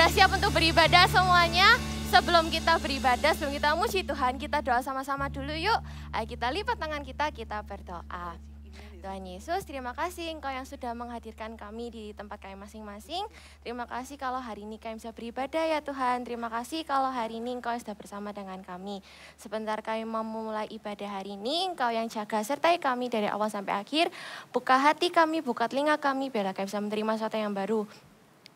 Sudah siap untuk beribadah semuanya? Sebelum kita beribadah, sebelum kita muji Tuhan, kita doa sama-sama dulu yuk. Ayo kita lipat tangan kita berdoa. Tuhan Yesus, terima kasih Engkau yang sudah menghadirkan kami di tempat kami masing-masing. Terima kasih kalau hari ini kami bisa beribadah ya Tuhan. Terima kasih kalau hari ini Engkau sudah bersama dengan kami. Sebentar kami mau memulai ibadah hari ini, Engkau yang jaga sertai kami dari awal sampai akhir. Buka hati kami, buka telinga kami, biarlah kami bisa menerima sesuatu yang baru.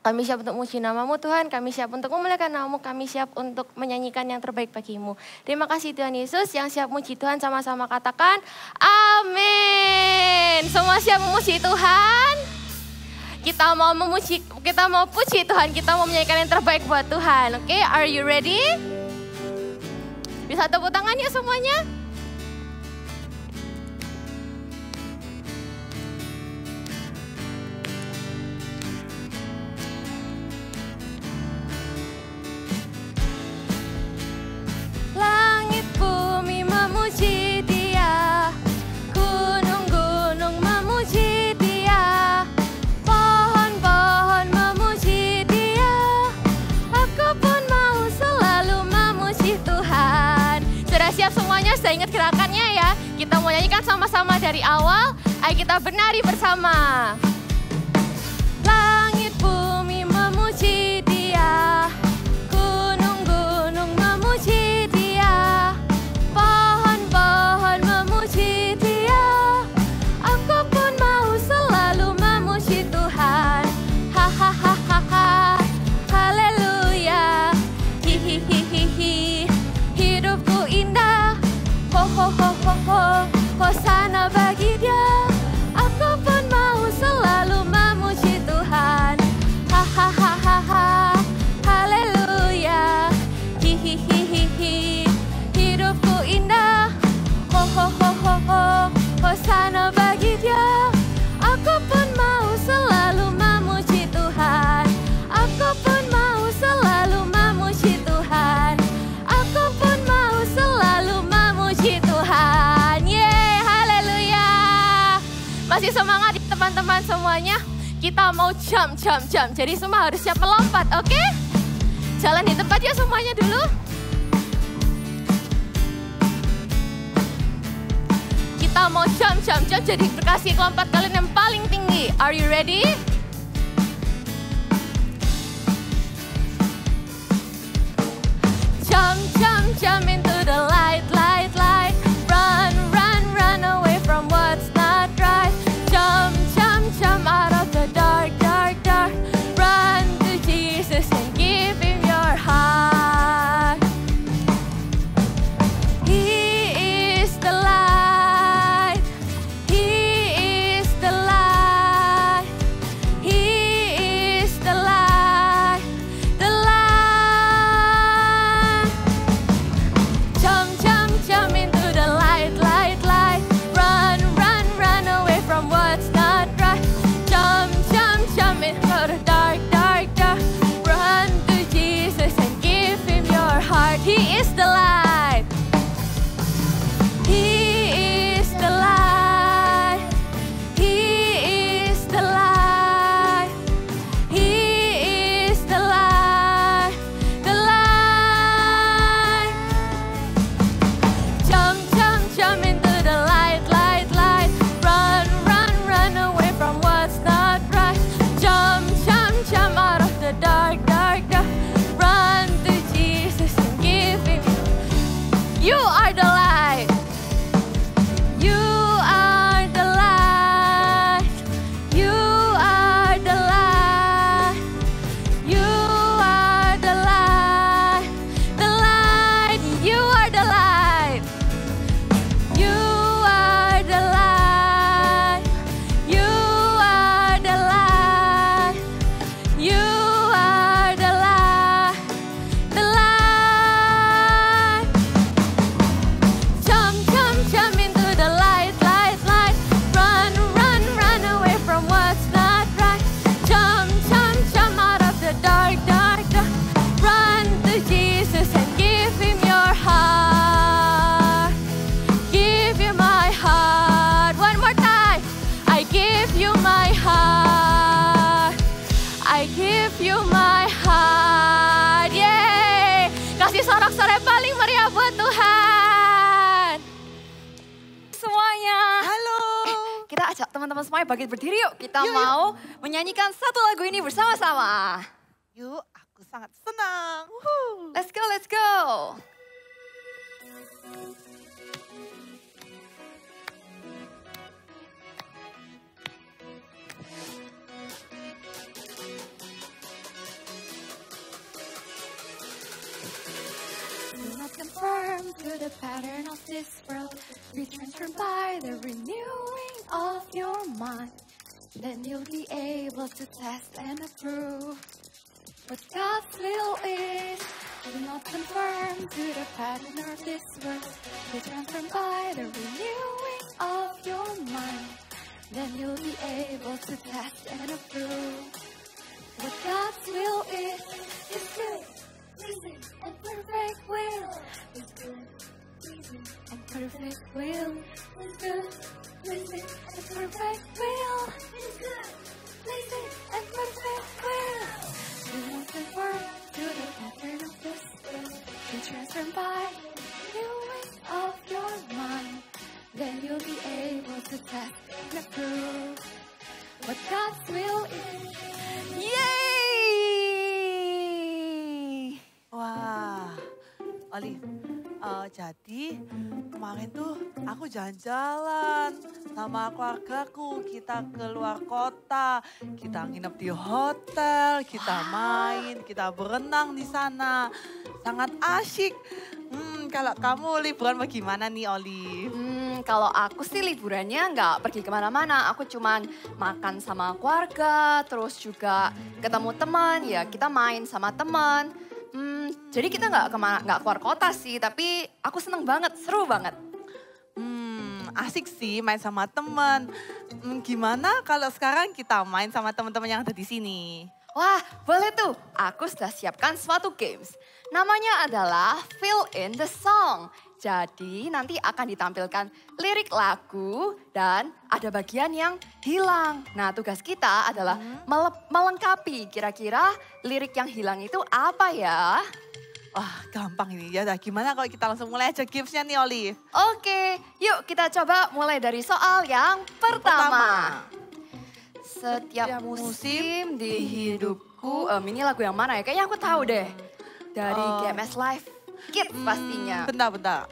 Kami siap untuk memuji nama-Mu Tuhan, kami siap untuk memuliakan nama-Mu, kami siap untuk menyanyikan yang terbaik bagi-Mu. Terima kasih Tuhan Yesus, yang siap memuji Tuhan sama-sama katakan amin. Semua siap memuji Tuhan? Kita mau puji Tuhan, kita mau menyanyikan yang terbaik buat Tuhan. Oke, are you ready? Bisa tepuk tangan ya semuanya? Langit bumi memuji Dia, gunung-gunung memuji Dia, pohon-pohon memuji Dia, aku pun mau selalu memuji Tuhan. Sudah siap semuanya? Sudah ingat gerakannya ya? Kita mau nyanyikan sama-sama dari awal. Ayo kita benari bersama. Langit bumi memuji Dia, gunung-gunung memuji Dia, pohon-pohon memuji Dia, aku pun mau selalu memuji Tuhan. Hahaha, haleluya, hihihihi, hidupku indah, ho ho ho ho ho, hosana bagi Dia, aku pun mau selalu memuji Tuhan. Hahaha, haleluya, hihihihi, hidupku indah, ho ho ho ho ho, hosana bagi Dia, aku pun mau selalu memuji Tuhan. Aku pun mau selalu memuji Tuhan. Aku pun mau selalu memuji Tuhan. Yeay, haleluya. Masih semangat teman-teman semuanya? Kita mau jam. Jadi semua harus siap melompat, oke? Jalan di tempat ya semuanya dulu. Kita mau jam. Jadi berkasih lompat kalian yang paling tinggi. Are you ready? Jump into the light. Run away from what's not right. Jump out of the dark. Run to Jesus and give Him your heart. He is the light. He is the light. teman-teman semuanya bangkit berdiri yuk. Kita mau menyanyikan satu lagu ini bersama-sama. Yuk, aku sangat senang. Let's go, let's go. Conform to the pattern of this world. Be transformed by the renewing of your mind. Then you'll be able to test and approve what God's will is. Do not conform to the pattern of this world. Be transformed by the renewing of your mind. Then you'll be able to test and approve what God's will is. Is good, pleasing, and perfect will. Is good, pleasing, and perfect will. Is good, pleasing, and perfect will. Is good, pleasing, and perfect will. Do not conform to the pattern of this world. Be transformed by the renewing of your mind. Then you'll be able to test and approve what God's will is. Yeay! Wah, Olive, jadi kemarin tuh aku jalan-jalan sama keluargaku. Kita keluar kota, kita nginep di hotel, kita main, kita berenang di sana. Sangat asyik. Kalau kamu liburan bagaimana nih, Olive? Kalau aku sih liburannya nggak pergi kemana-mana. Aku cuman makan sama keluarga, terus juga ketemu teman. Ya kita main sama teman. Jadi kita nggak keluar kota sih, tapi aku seneng banget, seru banget. Asik sih main sama teman. Gimana kalau sekarang kita main sama teman-teman yang ada di sini? Wah, boleh tuh. Aku sudah siapkan suatu games. Namanya adalah Fill in the Song. Jadi nanti akan ditampilkan lirik lagu dan ada bagian yang hilang. Nah tugas kita adalah melengkapi kira-kira lirik yang hilang itu apa ya? Wah gampang ini. Ya udah gimana kalau kita langsung mulai aja gamesnya nih, Olive? Oke, yuk kita coba mulai dari soal yang pertama. Setiap musim di hidupku, ini lagu yang mana ya? Kayaknya aku tahu deh. Dari GMS Live Kids pastinya. Bentar.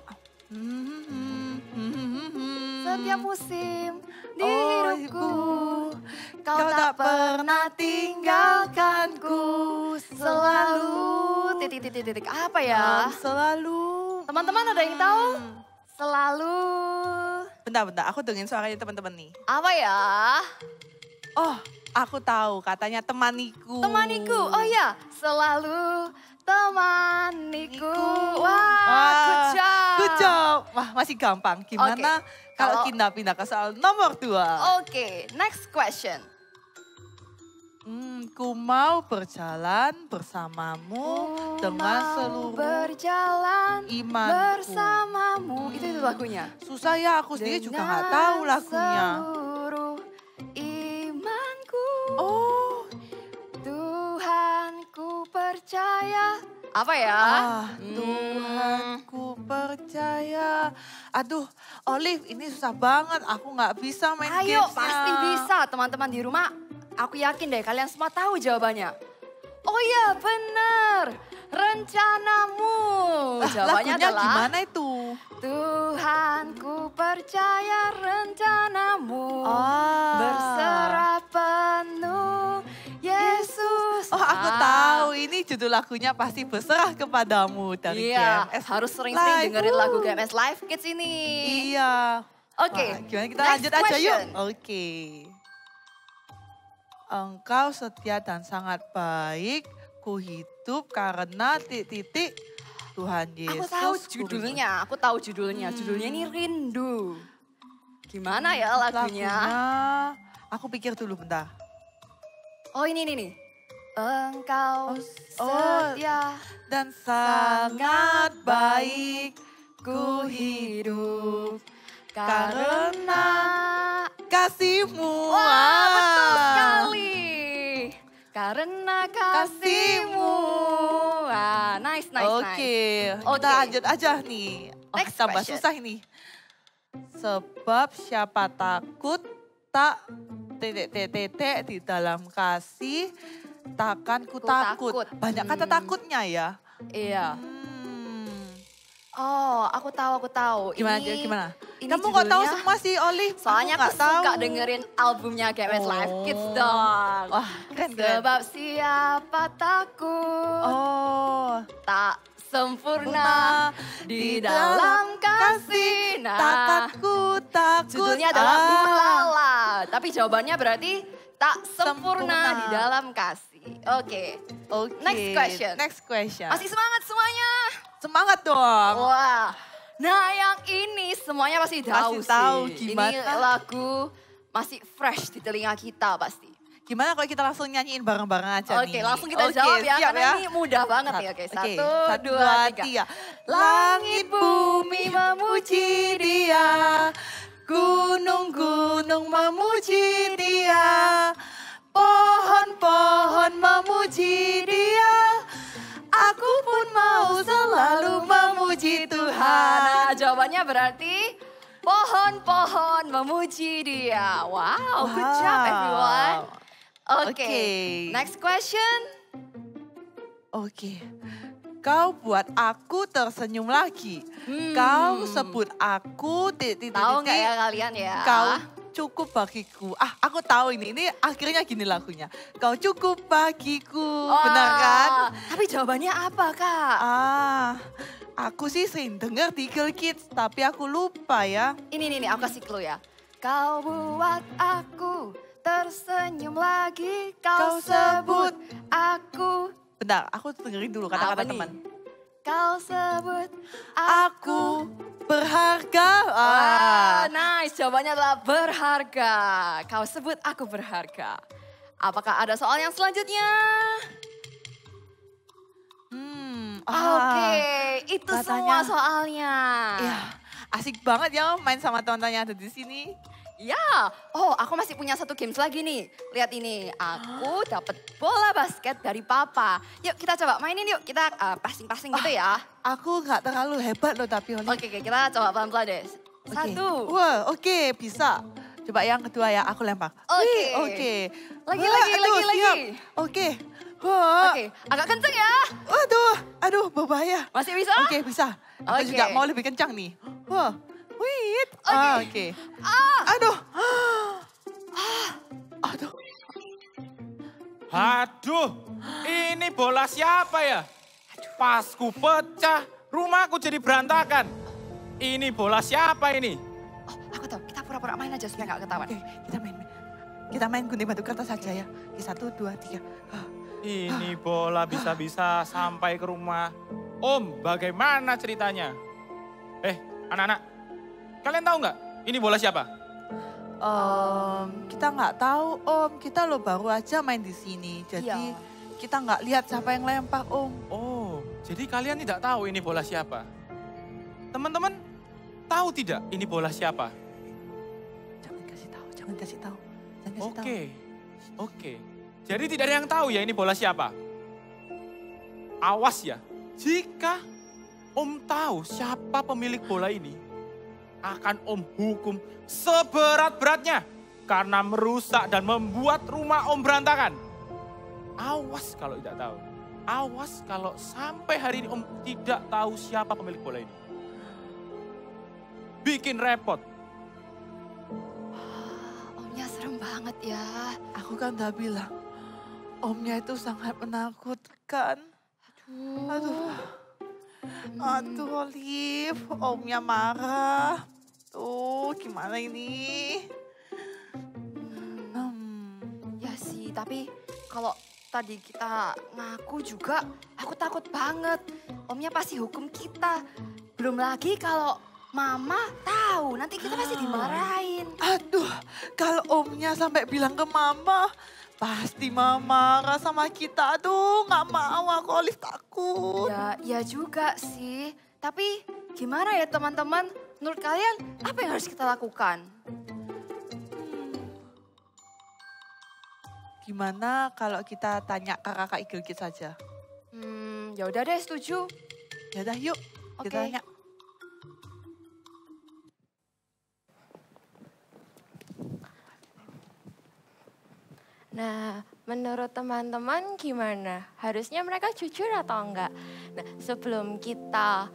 Setiap musim di hidupku, kau tak pernah tinggalkanku. Selalu, titik. Apa ya? Selalu. Teman-teman ada yang tahu? Selalu. Bentar, aku dengerin suaranya teman-teman nih. Apa ya? Oh, aku tahu, katanya temaniku. Temaniku, oh ya, selalu temaniku. Wah, good job. Wah, masih gampang. Gimana kalau kita pindah ke soal nomor 2? Oke, next question. Ku mau berjalan bersamamu dengan seluruh berjalan imanku. Bersamamu, itu lagunya. Susah ya, aku sendiri juga nggak tahu lagunya. Seluruh imanku. Oh, Tuhan ku percaya. Apa ya? Tuhan ku percaya. Aduh, Olive ini susah banget. Aku nggak bisa main Ayo, gamesnya. pasti bisa. Teman-teman di rumah, aku yakin deh kalian semua tahu jawabannya. Oh iya, benar. Rencanamu. Jawabannya lagunya adalah gimana itu? Tuhan ku percaya rencanamu. Berserah penuh Yesus. Oh, aku tahu. Ini judul lagunya pasti Berserah Kepadamu dari GMS. Harus sering-sering dengerin lagu GMS Live Kids ini. Iya. Oke, Gimana kita next lanjut aja yuk? question. Oke. Engkau setia dan sangat baik, ku hidup karena titik-titik Tuhan Yesus. Aku tahu judulnya. Judulnya ini Rindu. Gimana ya lagunya? Aku pikir dulu bentar. Oh ini nih. Engkau setia dan sangat baik, ku hidup karena kasih-Mu. Wah, betul sekali. Karena kasih-Mu. Wah, nice. Oke, kita lanjut aja nih. Next tambah question. susah ini. Sebab siapa takut tak titik di dalam kasih, takkan ku takut. Banyak kata takutnya ya. Iya. Hmm. Oh, aku tahu. Gimana? Ini Kamu kok tahu judulnya- semua sih, Olive? Soalnya aku nggak tahu. suka dengerin albumnya Get Live Kids dong. Wah, keren. Sebab siapa takut Oh, tak sempurna di dalam kasih. takkan ku takut. Judulnya adalah Ulala. Tapi jawabannya berarti tak sempurna di dalam kasih. Oke. Oke. Next question. Masih Masih semangat semuanya? semangat dong. Wah. Nah yang ini semuanya pasti tahu Pasti tahu, sih. gimana? Ini lagu masih fresh di telinga kita pasti. Gimana kalau kita langsung nyanyiin bareng-bareng aja nih? Oke, langsung kita Oke, jawab ya, siap karena ini mudah banget nih. Oke, Oke, 1, 2, 3. Langit bumi memuji Dia, gunung-gunung memuji Dia, pohon-pohon memuji Dia. Aku pun mau selalu memuji Tuhan. Nah, jawabannya berarti pohon-pohon memuji Dia. Wow, good job everyone. Oke, Oke. next question. Oke. Kau buat aku tersenyum lagi. Kau sebut aku Tahu nggak ya kalian ya? Kau cukup bagiku. Ah, aku tahu ini. Ini akhirnya gini lagunya. Kau cukup bagiku. Benar kan? Tapi jawabannya apa, Kak? Ah, aku sih sering denger di Girl Kids, tapi aku lupa ya. Ini, aku kasih clue ya. Kau buat aku tersenyum lagi, kau sebut aku. Bentar, aku dengerin dulu kata-kata Apa nih? teman. Kau sebut Aku berharga. Nice, jawabannya adalah berharga. Kau sebut aku berharga. Apakah ada soal yang selanjutnya? Oke, itu semua katanya- soalnya. Ya, asik banget ya main sama teman-teman yang ada di sini. Ya, oh aku masih punya satu games lagi nih. Lihat ini, aku dapat bola basket dari papa. Yuk kita coba mainin yuk, kita passing-passing gitu ya. Aku nggak terlalu hebat loh tapi Oli. Oke, kita coba pelan-pelan deh. Oke. Satu. Wah, oke, bisa. Coba yang kedua ya, aku lempar. Oke. Wih, oke. Lagi, Wah, lagi, aduh, lagi. siap. Oke. Wah. Oke, agak kenceng ya. Aduh, berbahaya. Masih bisa? Oke, bisa. Aku Oke. juga mau lebih kencang nih. Wah, wait. Oke. Oke. Aduh. Aduh. Aduh, ini bola siapa ya? Pas ku pecah, rumahku jadi berantakan. Ini bola siapa ini? Oh, aku tahu. Kita pura-pura main aja supaya nggak ketahuan. Oke, kita main gunting batu kertas saja ya. Oke, 1, 2, 3. Ini bola bisa-bisa sampai ke rumah. Om, bagaimana ceritanya? Anak-anak, kalian tahu nggak ini bola siapa? Kita nggak tahu Om, kita lo baru aja main di sini. Jadi Iya. kita nggak lihat siapa yang lempar Om. Oh, jadi kalian tidak tahu ini bola siapa? Teman-teman, tahu tidak ini bola siapa? Jangan kasih tahu, jangan kasih tahu. Oke. Jadi tidak ada yang tahu ya ini bola siapa? Awas ya, jika Om tahu siapa pemilik bola ini, akan Om hukum seberat-beratnya karena merusak dan membuat rumah Om berantakan. Awas kalau tidak tahu. Awas kalau sampai hari ini Om tidak tahu siapa pemilik bola ini. Bikin repot. Omnya serem banget ya. Aku kan udah bilang, Omnya itu sangat menakutkan. Aduh. Aduh Olive, Omnya marah. Tuh gimana ini? Ya sih, tapi kalau tadi kita ngaku juga, aku takut banget. Omnya pasti hukum kita. Belum lagi kalau mama tahu, nanti kita pasti dimarahin. Aduh, kalau Omnya sampai bilang ke Mama, pasti Mama marah sama kita. Aduh, nggak mau aku Olive takut. Ya juga sih. Tapi gimana ya teman-teman? Menurut kalian apa yang harus kita lakukan? Gimana kalau kita tanya ke kakak Eagle Kids saja? Ya udah deh, setuju. Ya udah yuk, kita Oke. tanya. Nah, menurut teman-teman gimana? Harusnya mereka jujur atau enggak? Nah, sebelum kita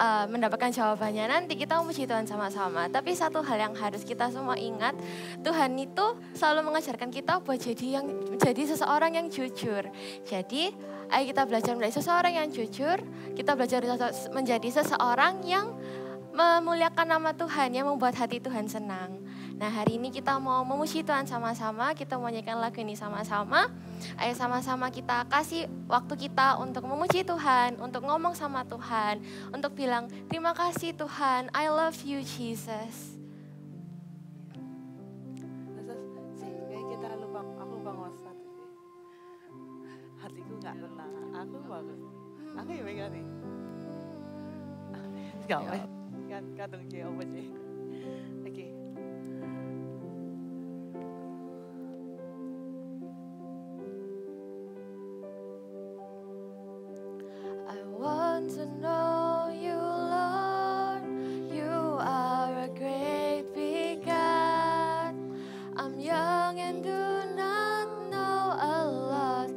mendapatkan jawabannya nanti kita memuji Tuhan sama-sama. Tapi satu hal yang harus kita semua ingat, Tuhan itu selalu mengajarkan kita buat jadi seseorang yang jujur. Jadi, ayo kita belajar menjadi seseorang yang jujur, kita belajar menjadi seseorang yang memuliakan nama Tuhan, yang membuat hati Tuhan senang. Nah, hari ini kita mau memuji Tuhan sama-sama, kita mau nyanyikan lagu ini sama-sama. Ayo sama-sama kita kasih waktu kita untuk memuji Tuhan, untuk ngomong sama Tuhan, untuk bilang terima kasih Tuhan, I love you Jesus. Kayak kita lupa, aku lupa ngomong satu sih. Hatiku gak tenang, aku bagus. Aku yang megang nih. Gak apa, kan dia apa sih? Oke. I want to know you, Lord. You are a great big God. I'm young and do not know a lot.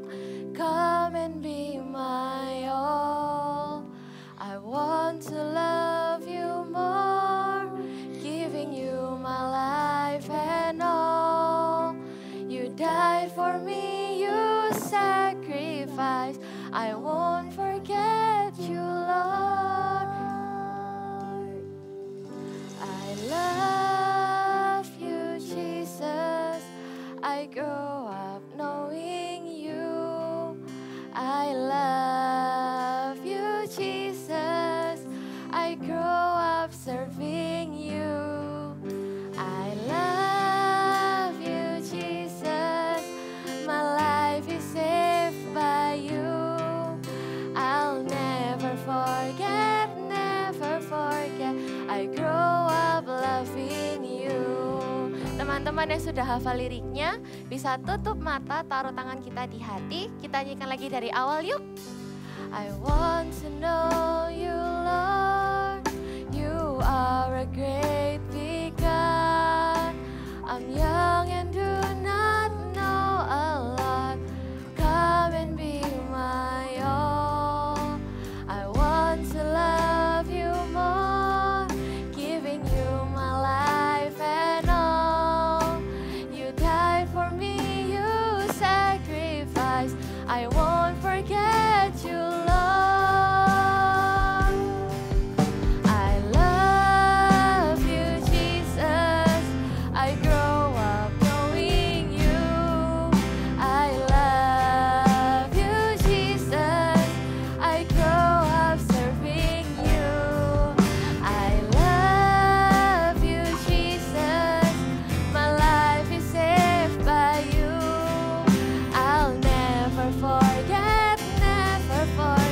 Come and be my all. I want to love you more, giving you my life and all. You died for me, you sacrificed. I won't forget you, Lord. I love you, Jesus. I grow up knowing you. I love you, Jesus. I grow up serving you. I love you, Jesus. My life is saved by you. I'll never forget, never forget. I grow up loving you. Teman-teman yang sudah hafal liriknya, bisa tutup mata, taruh tangan kita di hati. Kita nyanyikan lagi dari awal yuk. I want to know you, Lord. You are a great big God. I'm young and do not know a lot. Come and be my all. I want to love you more, giving you my life and all. You died for me, you sacrificed. I won't forget you, Lord. I love you, Jesus. I grow up knowing you. I love you, Jesus. I grow up serving you. I love you, Jesus. My life is saved by you. I'll never forget, never forget.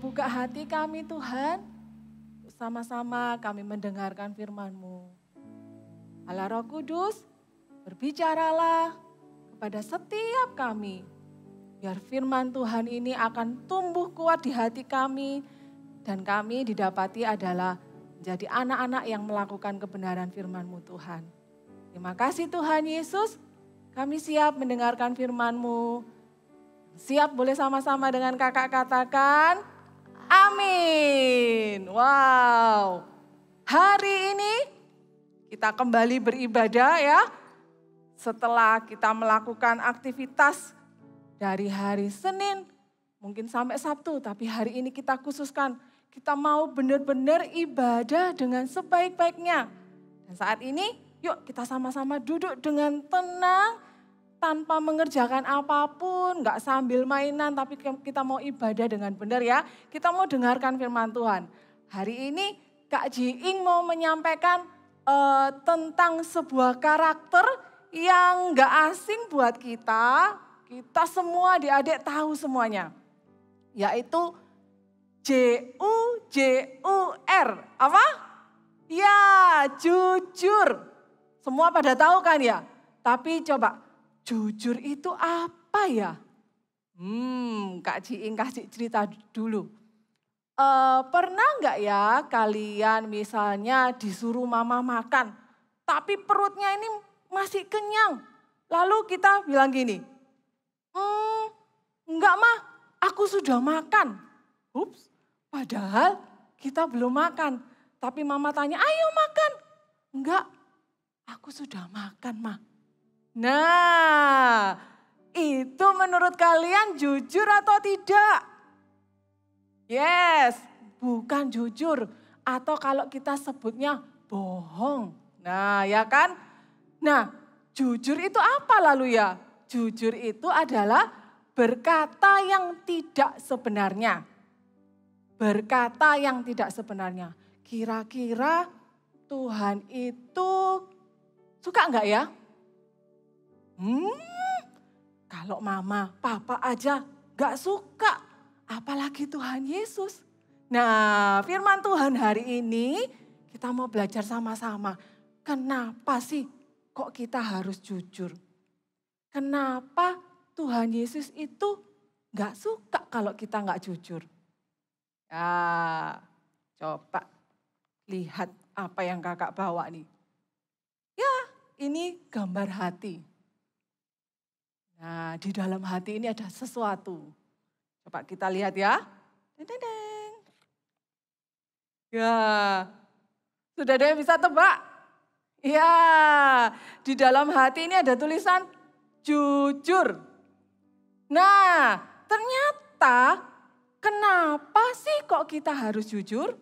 buka hati kami Tuhan, sama-sama kami mendengarkan firman-Mu. Allah Roh Kudus, berbicaralah kepada setiap kami, biar firman Tuhan ini akan tumbuh kuat di hati kami, dan kami didapati adalah menjadi anak-anak yang melakukan kebenaran firman-Mu Tuhan. Terima kasih Tuhan Yesus, kami siap mendengarkan firman-Mu. Siap, boleh sama-sama dengan kakak katakan, amin. Wow, hari ini kita kembali beribadah ya. Setelah kita melakukan aktivitas dari hari Senin, mungkin sampai Sabtu, tapi hari ini kita khususkan, kita mau benar-benar ibadah dengan sebaik-baiknya. Dan saat ini, yuk kita sama-sama duduk dengan tenang, tanpa mengerjakan apapun, gak sambil mainan, tapi kita mau ibadah dengan benar ya. Kita mau dengarkan firman Tuhan. Hari ini Kak Jiing mau menyampaikan tentang sebuah karakter yang gak asing buat kita semua adik-adik tahu semuanya. Yaitu JUJUR. Apa? Ya, jujur. Semua pada tahu kan ya? Tapi coba, jujur itu apa ya? Kak Jiing kasih cerita dulu. Pernah nggak ya kalian misalnya disuruh mama makan, tapi perutnya ini masih kenyang. Lalu kita bilang gini, enggak mah, aku sudah makan. Ups, padahal kita belum makan. Tapi mama tanya, ayo makan. Enggak, aku sudah makan mah. Nah, itu menurut kalian jujur atau tidak? Yes, bukan jujur. Atau kalau kita sebutnya bohong. Nah, ya kan? Nah, jujur itu apa lalu ya? Jujur itu adalah berkata yang tidak sebenarnya. Berkata yang tidak sebenarnya. Kira-kira Tuhan itu suka enggak ya? Kalau mama, papa aja enggak suka. Apalagi Tuhan Yesus. Nah, firman Tuhan hari ini kita mau belajar sama-sama. Kenapa sih kok kita harus jujur? Kenapa Tuhan Yesus itu enggak suka kalau kita enggak jujur? Ya, coba lihat apa yang kakak bawa nih. Ya, ini gambar hati. Nah, di dalam hati ini ada sesuatu. Coba kita lihat ya. Ya, sudah ada yang bisa tebak? Ya, di dalam hati ini ada tulisan jujur. Nah, ternyata kenapa sih kok kita harus jujur?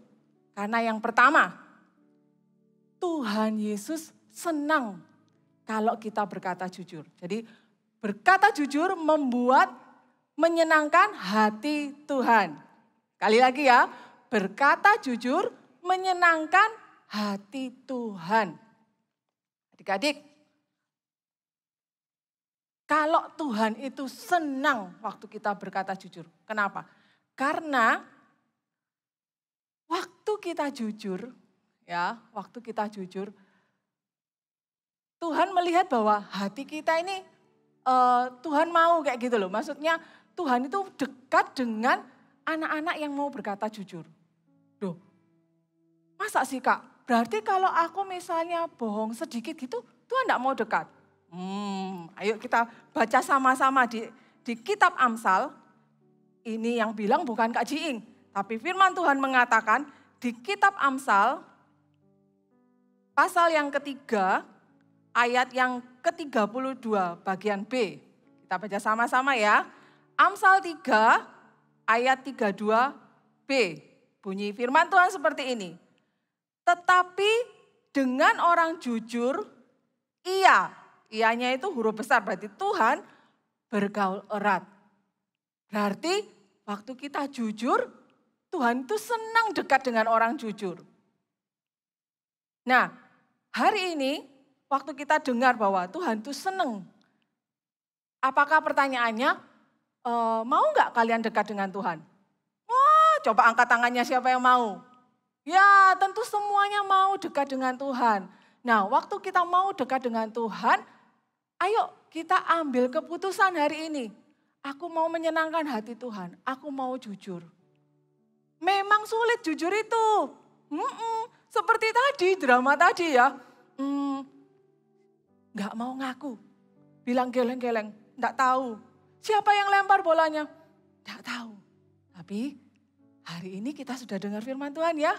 Karena yang pertama, Tuhan Yesus senang kalau kita berkata jujur. Jadi berkata jujur menyenangkan hati Tuhan. Kali lagi ya, berkata jujur menyenangkan hati Tuhan. Adik-adik, kalau Tuhan itu senang waktu kita berkata jujur. Kenapa? Karena waktu kita jujur, Tuhan melihat bahwa hati kita ini Tuhan mau kayak gitu loh. Maksudnya Tuhan itu dekat dengan anak-anak yang mau berkata jujur. Loh, masa sih Kak? Berarti kalau aku misalnya bohong sedikit gitu, Tuhan enggak mau dekat. Ayo kita baca sama-sama di kitab Amsal. Ini yang bilang bukan Kak Jiing. Tapi firman Tuhan mengatakan di kitab Amsal, pasal yang ketiga, ayat yang ke-32 bagian B. Kita baca sama-sama ya. Amsal 3 ayat 32b. Bunyi firman Tuhan seperti ini. Tetapi dengan orang jujur, ianya itu huruf besar, berarti Tuhan bergaul erat. Berarti waktu kita jujur, Tuhan itu senang dekat dengan orang jujur. Nah, hari ini waktu kita dengar bahwa Tuhan itu senang. Apakah pertanyaannya, mau nggak kalian dekat dengan Tuhan? Wah, Coba angkat tangannya siapa yang mau. Ya tentu semuanya mau dekat dengan Tuhan. Nah waktu kita mau dekat dengan Tuhan, ayo kita ambil keputusan hari ini. Aku mau menyenangkan hati Tuhan, aku mau jujur. Memang sulit jujur itu. Seperti tadi, drama tadi ya. Nggak mau ngaku, bilang geleng-geleng, nggak tahu. Siapa yang lempar bolanya? Nggak tahu. Tapi hari ini kita sudah dengar firman Tuhan ya.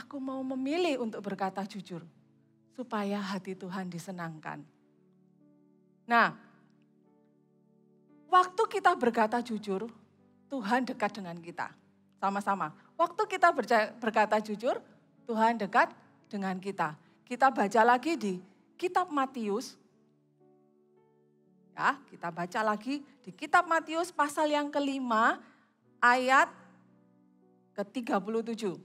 Aku mau memilih untuk berkata jujur, supaya hati Tuhan disenangkan. Nah, waktu kita berkata jujur, Tuhan dekat dengan kita. Sama-sama. Waktu kita berkata jujur, Tuhan dekat dengan kita. Kita baca lagi di kitab Matius. Ya, kita baca lagi di kitab Matius pasal yang ke-5 ayat ke-37.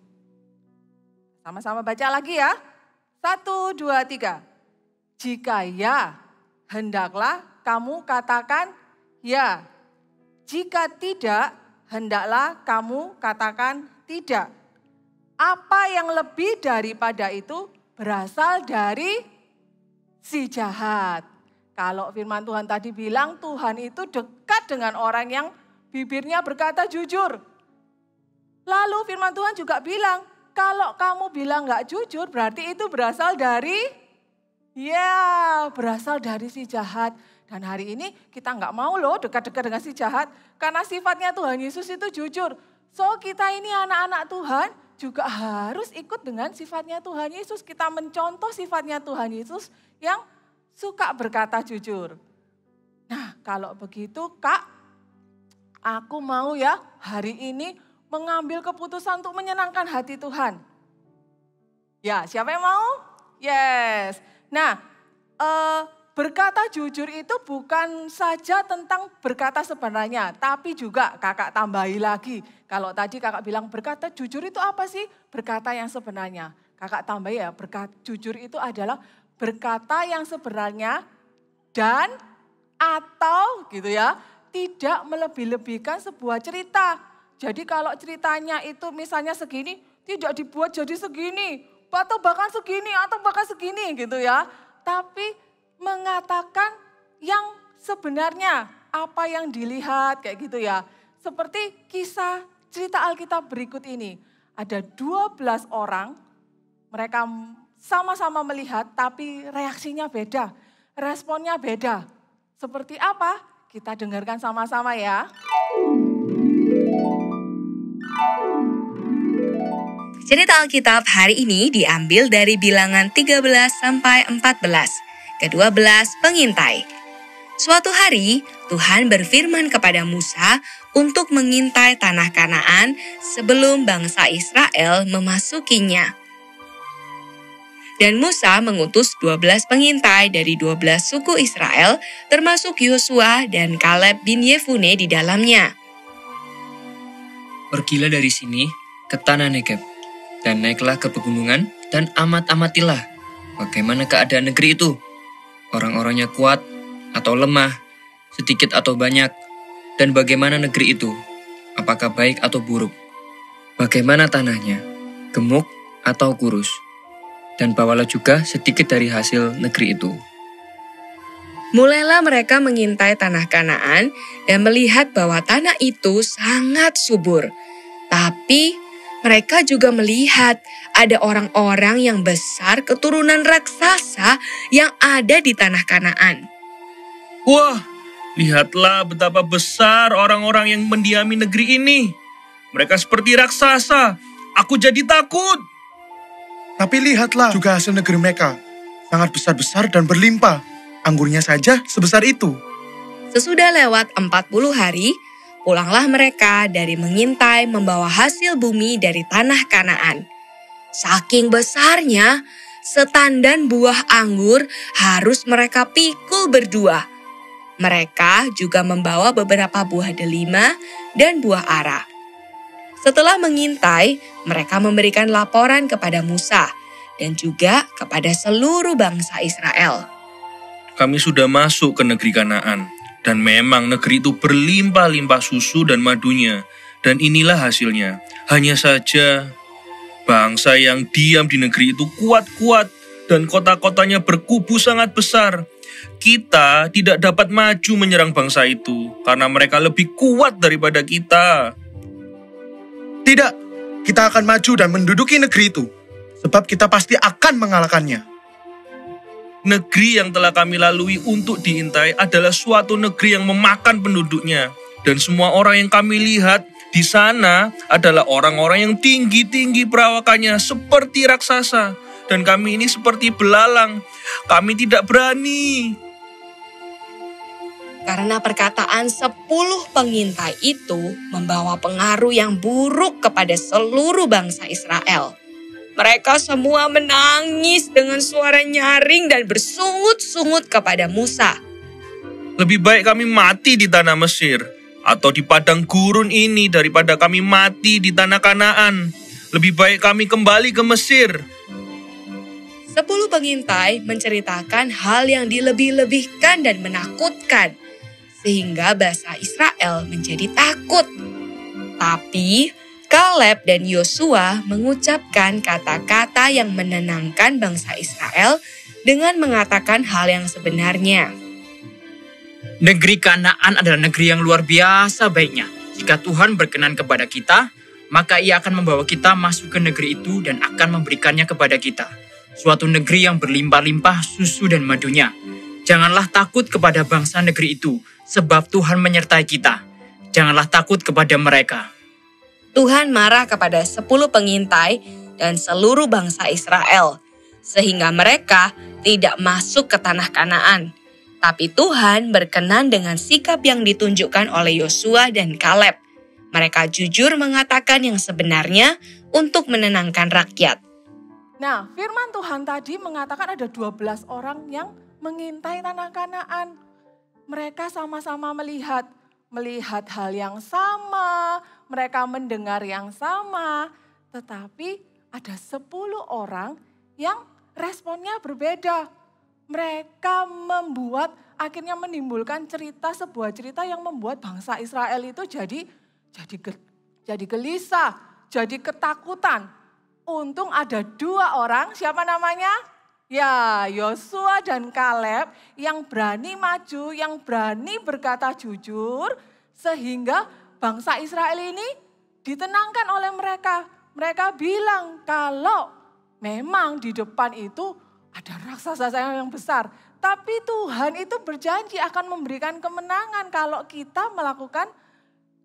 Sama-sama baca lagi ya. 1, 2, 3. Jika ya, hendaklah kamu katakan ya. Jika tidak, hendaklah kamu katakan tidak. Apa yang lebih daripada itu berasal dari si jahat. Kalau firman Tuhan tadi bilang Tuhan itu dekat dengan orang yang bibirnya berkata jujur. Lalu firman Tuhan juga bilang, kalau kamu bilang gak jujur berarti itu berasal dari, berasal dari si jahat. Dan hari ini kita gak mau loh dekat-dekat dengan si jahat. Karena sifatnya Tuhan Yesus itu jujur. So kita ini anak-anak Tuhan juga harus ikut dengan sifatnya Tuhan Yesus. Kita mencontoh sifatnya Tuhan Yesus yang suka berkata jujur. Nah kalau begitu Kak, aku mau ya hari ini mengambil keputusan untuk menyenangkan hati Tuhan. Ya, siapa yang mau? Yes. Nah, berkata jujur itu bukan saja tentang berkata sebenarnya, tapi juga kakak tambahi lagi. Kalau tadi kakak bilang berkata jujur itu apa sih? Berkata yang sebenarnya. Kakak tambahi ya, berkata jujur itu adalah berkata yang sebenarnya dan atau gitu ya, tidak melebih-lebihkan sebuah cerita. Jadi kalau ceritanya itu misalnya segini, tidak dibuat jadi segini, atau bahkan segini gitu ya. Tapi mengatakan yang sebenarnya, apa yang dilihat kayak gitu ya. Seperti kisah cerita Alkitab berikut ini. Ada 12 orang, mereka sama-sama melihat tapi reaksinya beda, responnya beda. Seperti apa? Kita dengarkan sama-sama ya. Cerita Alkitab hari ini diambil dari Bilangan 13 sampai 14, ke-12 pengintai. Suatu hari Tuhan berfirman kepada Musa untuk mengintai tanah Kanaan sebelum bangsa Israel memasukinya. Dan Musa mengutus 12 pengintai dari 12 suku Israel termasuk Yosua dan Kaleb bin Yefune di dalamnya. Pergilah dari sini ke tanah Negeb. Dan naiklah ke pegunungan dan amatilah bagaimana keadaan negeri itu. Orang-orangnya kuat atau lemah, sedikit atau banyak, dan bagaimana negeri itu, apakah baik atau buruk. Bagaimana tanahnya, gemuk atau kurus. Dan bawalah juga sedikit dari hasil negeri itu. Mulailah mereka mengintai tanah Kanaan dan melihat bahwa tanah itu sangat subur. Tapi mereka juga melihat ada orang-orang yang besar keturunan raksasa yang ada di tanah Kanaan. Wah, lihatlah betapa besar orang-orang yang mendiami negeri ini. Mereka seperti raksasa. Aku jadi takut. Tapi lihatlah juga hasil negeri mereka. Sangat besar-besar dan berlimpah. Anggurnya saja sebesar itu. Sesudah lewat 40 hari, pulanglah mereka dari mengintai membawa hasil bumi dari tanah Kanaan. Saking besarnya, setandan buah anggur harus mereka pikul berdua. Mereka juga membawa beberapa buah delima dan buah ara. Setelah mengintai, mereka memberikan laporan kepada Musa dan juga kepada seluruh bangsa Israel. Kami sudah masuk ke negeri Kanaan. Dan memang negeri itu berlimpah-limpah susu dan madunya. Dan inilah hasilnya. Hanya saja bangsa yang diam di negeri itu kuat-kuat dan kota-kotanya berkubu sangat besar. Kita tidak dapat maju menyerang bangsa itu karena mereka lebih kuat daripada kita. Tidak, kita akan maju dan menduduki negeri itu. Sebab kita pasti akan mengalahkannya. Negeri yang telah kami lalui untuk diintai adalah suatu negeri yang memakan penduduknya. Dan semua orang yang kami lihat di sana adalah orang-orang yang tinggi-tinggi perawakannya seperti raksasa. Dan kami ini seperti belalang. Kami tidak berani. Karena perkataan 10 pengintai itu membawa pengaruh yang buruk kepada seluruh bangsa Israel. Mereka semua menangis dengan suara nyaring dan bersungut-sungut kepada Musa. Lebih baik kami mati di tanah Mesir atau di padang gurun ini daripada kami mati di tanah Kanaan. Lebih baik kami kembali ke Mesir. 10 pengintai menceritakan hal yang dilebih-lebihkan dan menakutkan, sehingga bangsa Israel menjadi takut. Tapi Kaleb dan Yosua mengucapkan kata-kata yang menenangkan bangsa Israel dengan mengatakan hal yang sebenarnya. Negeri Kanaan adalah negeri yang luar biasa baiknya. Jika Tuhan berkenan kepada kita, maka Ia akan membawa kita masuk ke negeri itu dan akan memberikannya kepada kita. Suatu negeri yang berlimpah-limpah susu dan madunya. Janganlah takut kepada bangsa negeri itu, sebab Tuhan menyertai kita. Janganlah takut kepada mereka. Tuhan marah kepada 10 pengintai dan seluruh bangsa Israel, sehingga mereka tidak masuk ke tanah Kanaan. Tapi Tuhan berkenan dengan sikap yang ditunjukkan oleh Yosua dan Kaleb. Mereka jujur mengatakan yang sebenarnya untuk menenangkan rakyat. Nah, firman Tuhan tadi mengatakan ada 12 orang yang mengintai tanah Kanaan. Mereka sama-sama melihat hal yang sama, mereka mendengar yang sama, tetapi ada 10 orang yang responnya berbeda. Mereka akhirnya menimbulkan sebuah cerita yang membuat bangsa Israel itu jadi gelisah, jadi ketakutan. Untung ada 2 orang, siapa namanya? Ya, Yosua dan Kaleb yang berani maju, yang berani berkata jujur, sehingga bangsa Israel ini ditenangkan oleh mereka. Mereka bilang kalau memang di depan itu ada raksasa yang besar. Tapi Tuhan itu berjanji akan memberikan kemenangan kalau kita melakukan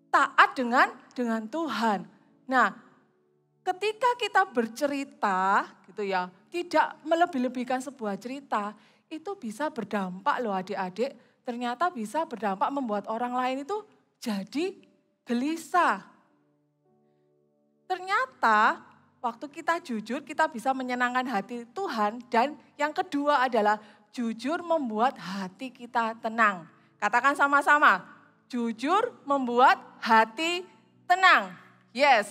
taat dengan Tuhan. Nah, ketika kita bercerita gitu ya, tidak melebih-lebihkan sebuah cerita, itu bisa berdampak loh adik-adik. Ternyata bisa berdampak membuat orang lain itu jadi gelisah. Ternyata waktu kita jujur, kita bisa menyenangkan hati Tuhan. Dan yang kedua adalah jujur membuat hati kita tenang. Katakan sama-sama, jujur membuat hati tenang. Yes.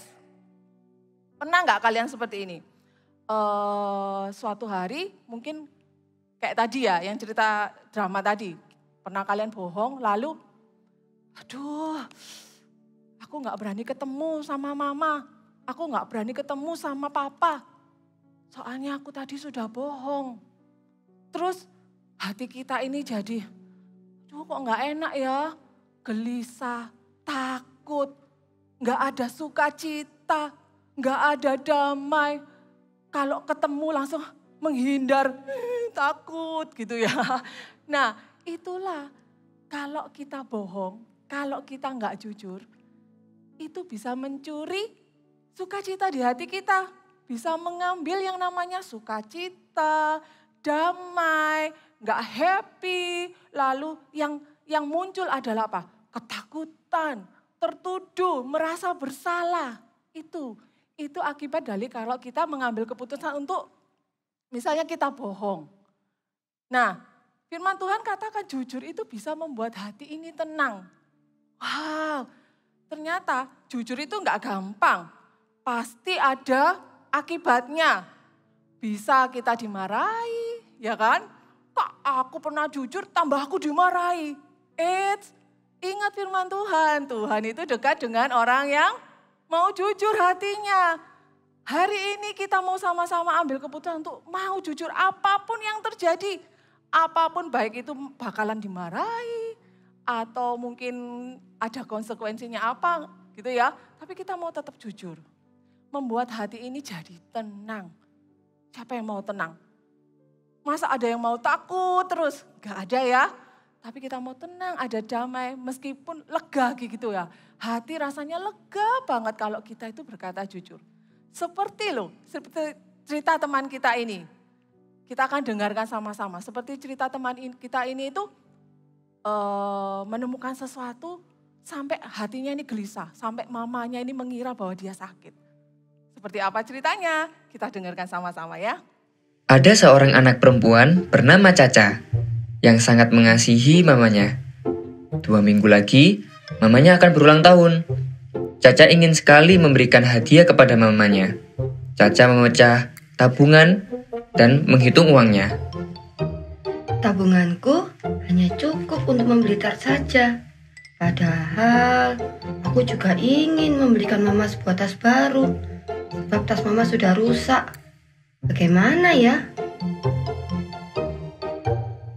Pernah nggak kalian seperti ini? Suatu hari mungkin kayak tadi ya, yang cerita drama tadi. Pernah kalian bohong lalu, aduh aku gak berani ketemu sama mama. Aku gak berani ketemu sama papa. Soalnya aku tadi sudah bohong. Terus hati kita ini jadi, aduh kok gak enak ya. Gelisah, takut, gak ada sukacita, gak ada damai. Kalau ketemu langsung menghindar, takut gitu ya. Nah itulah kalau kita bohong, kalau kita nggak jujur, itu bisa mencuri sukacita di hati kita. Bisa mengambil yang namanya sukacita, damai, nggak happy. Lalu yang muncul adalah apa? Ketakutan, tertuduh, merasa bersalah. Itu akibat dari kalau kita mengambil keputusan untuk misalnya kita bohong. Nah, firman Tuhan katakan jujur itu bisa membuat hati ini tenang. Wow, ternyata jujur itu enggak gampang. Pasti ada akibatnya. Bisa kita dimarahi, ya kan? Kok aku pernah jujur tambah aku dimarahi. Ingat firman Tuhan, Tuhan itu dekat dengan orang yang mau jujur hatinya. Hari ini kita mau sama-sama ambil keputusan untuk mau jujur apapun yang terjadi. Apapun baik itu bakalan dimarahi atau mungkin ada konsekuensinya apa gitu ya. Tapi kita mau tetap jujur. Membuat hati ini jadi tenang. Siapa yang mau tenang? Masa ada yang mau takut terus? Gak ada ya. Tapi kita mau tenang, ada damai meskipun lega gitu ya. Hati rasanya lega banget kalau kita itu berkata jujur. Seperti cerita teman kita ini. Kita akan dengarkan sama-sama. Seperti cerita teman kita ini itu menemukan sesuatu sampai hatinya ini gelisah. Sampai mamanya ini mengira bahwa dia sakit. Seperti apa ceritanya? Kita dengarkan sama-sama ya. Ada seorang anak perempuan bernama Caca yang sangat mengasihi mamanya. 2 minggu lagi, mamanya akan berulang tahun. Caca ingin sekali memberikan hadiah kepada mamanya. Caca memecah tabungan dan menghitung uangnya. Tabunganku hanya cukup untuk membeli tart saja. Padahal aku juga ingin membelikan mama sebuah tas baru. Sebab tas mama sudah rusak. Bagaimana ya?